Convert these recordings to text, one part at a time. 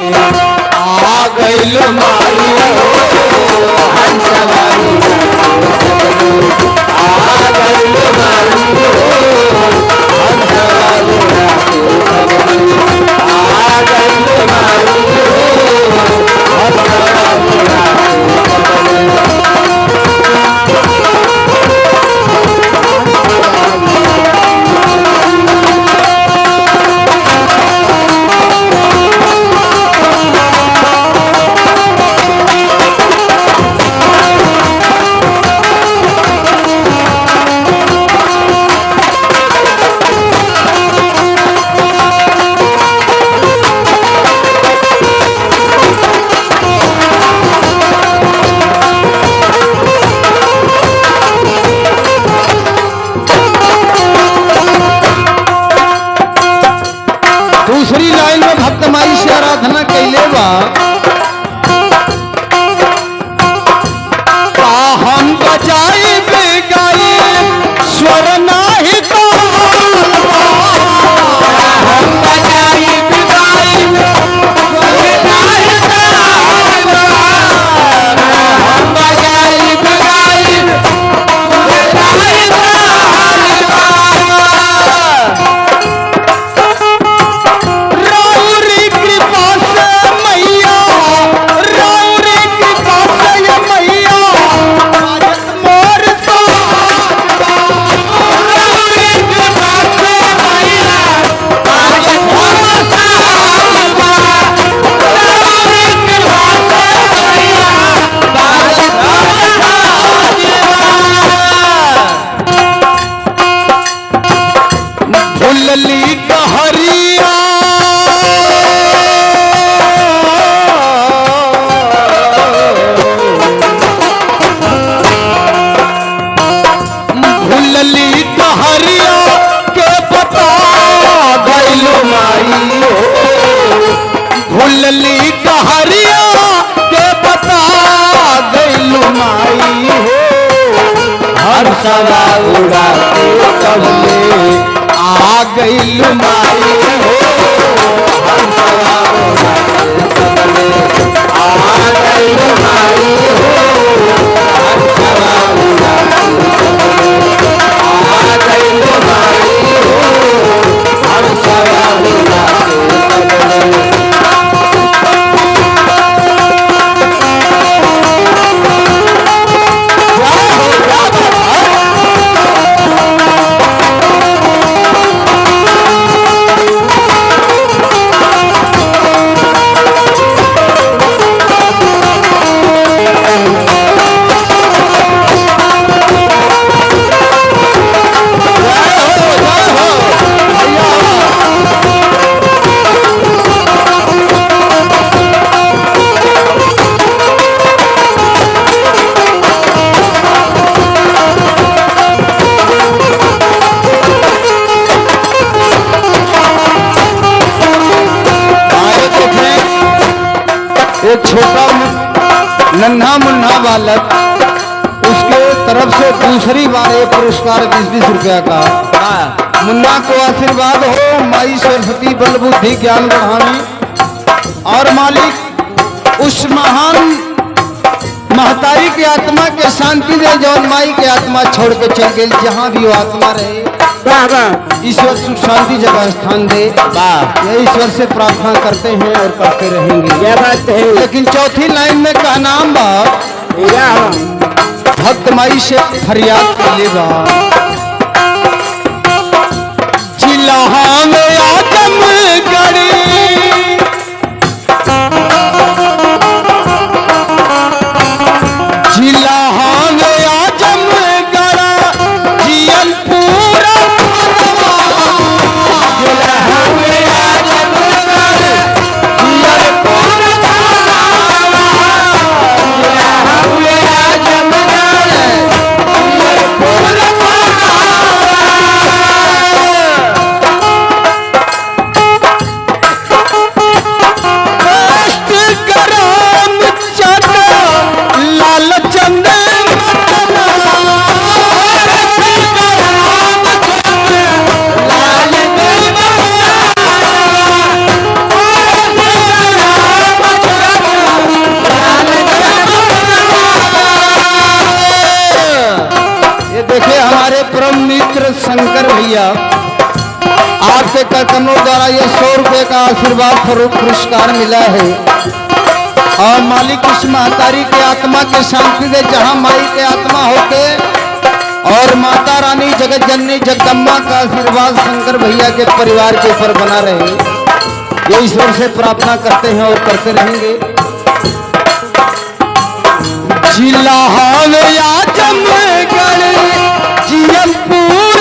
आ गइल माई हंसवारी आ गइल माई हंसवारी आ गइल माई दूसरी लाइन में भक्त माई से आराधना कैले बा हम बजाई बेगाई स्वर नाही तो हम बजाई बेगाई स्वर नाही हम बजाई बेगाई स्वर नाही लली कहरिया भूलली कहरिया के बता गइलो माई भूलली कहरिया के बता गइलो माई हर सवा उड़ा के सबले आ गइल माई हो आ गइल माई हो आ गइल माई हो हर सवा एक छोटा नन्हा मुन्ना बालक उसके तरफ से दूसरी बार एक पुरस्कार 20-20 रुपया का मुन्ना को आशीर्वाद हो माई सरस्वती बल बुद्धि ज्ञान बढ़ावी और मालिक उस महान महतारी की आत्मा के शांति दे जौन माई के आत्मा छोड़ के चल गई जहाँ भी वो आत्मा रहे ईश्वर सुख शांति जगह स्थान दे ये ईश्वर से प्रार्थना करते हैं और करते रहेंगे यह बात है। लेकिन चौथी लाइन में का नाम बा भक्त माई से फरियाद कर ले बा जिला में आजमगढ़ जिला में आजमगढ़ जियन पूरा पूरा शंकर भैया आपके कर्तनों द्वारा ये 100 रुपये का आशीर्वाद स्वरूप पुरस्कार मिला है। और मालिक इस महतारी के आत्मा के शांति दे, जहाँ माई के आत्मा होके और माता रानी जगत जननी जगदम्बा का आशीर्वाद शंकर भैया के परिवार के ऊपर बना रहे, ये ईश्वर से प्रार्थना करते हैं और करते रहेंगे। जिला हवे आजमगढ़ जियपुर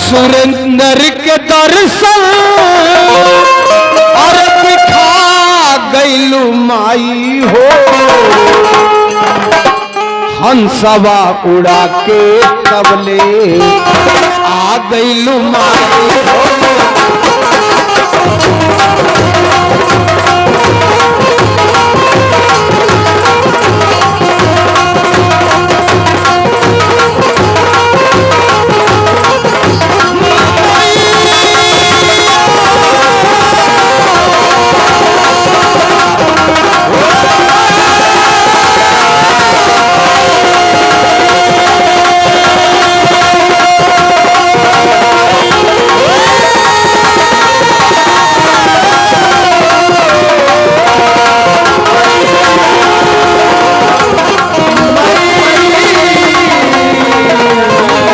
सुरेंद्र के दर्शन और दिखा गईलू माई हो, हंसवा उड़ा के कबले आ गईलू माई।